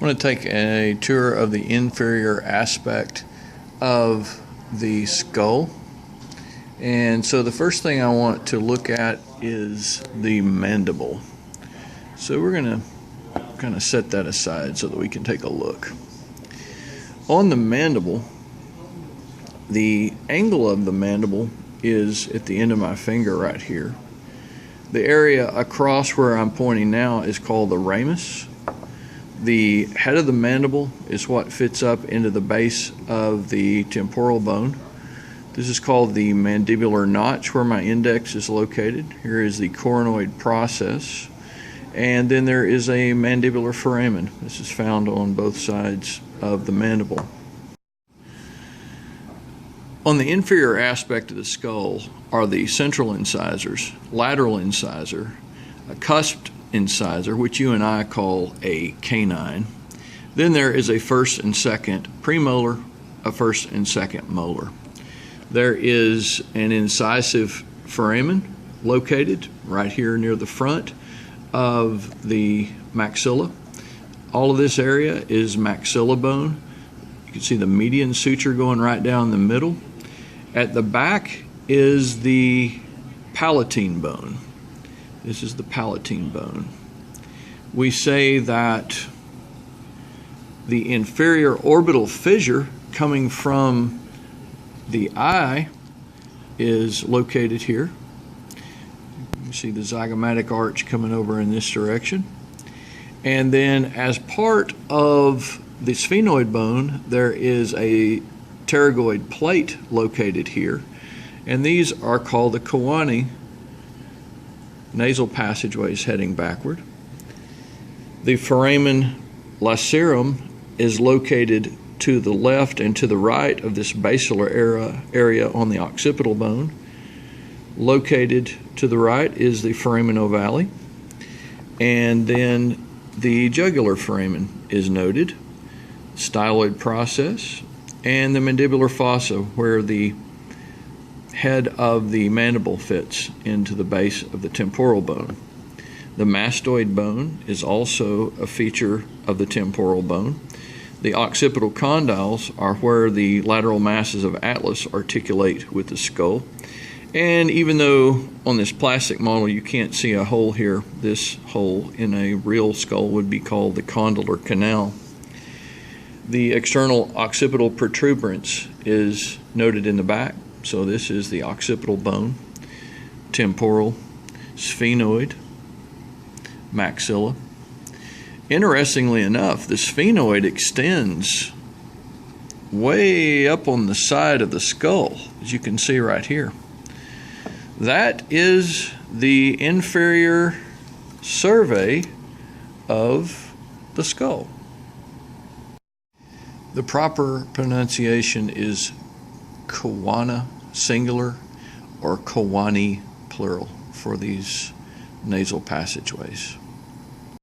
I want to take a tour of the inferior aspect of the skull. And so the first thing I want to look at is the mandible. So we're going to kind of set that aside so that we can take a look. On the mandible, the angle of the mandible is at the end of my finger right here. The area across where I'm pointing now is called the ramus. The head of the mandible is what fits up into the base of the temporal bone. This is called the mandibular notch, where my index is located. Here is the coronoid process. And then there is a mandibular foramen. This is found on both sides of the mandible. On the inferior aspect of the skull are the central incisors, lateral incisor, a cusped incisor, which you and I call a canine. Then there is a first and second premolar, a first and second molar. There is an incisive foramen located right here near the front of the maxilla. All of this area is maxilla bone. You can see the median suture going right down the middle. At the back is the palatine bone. This is the palatine bone. We say that the inferior orbital fissure coming from the eye is located here. You see the zygomatic arch coming over in this direction. And then as part of the sphenoid bone, there is a pterygoid plate located here. And these are called the choani nasal passageways heading backward. The foramen lacerum is located to the left and to the right of this basilar area on the occipital bone. Located to the right is the foramen ovale, and then the jugular foramen is noted, styloid process, and the mandibular fossa, where the head of the mandible fits into the base of the temporal bone. The mastoid bone is also a feature of the temporal bone. The occipital condyles are where the lateral masses of atlas articulate with the skull. And even though on this plastic model you can't see a hole here, this hole in a real skull would be called the condylar canal. The external occipital protuberance is noted in the back. So this is the occipital bone, temporal, sphenoid, maxilla. Interestingly enough, the sphenoid extends way up on the side of the skull, as you can see right here. That is the inferior survey of the skull. The proper pronunciation is choana singular or choani plural for these nasal passageways.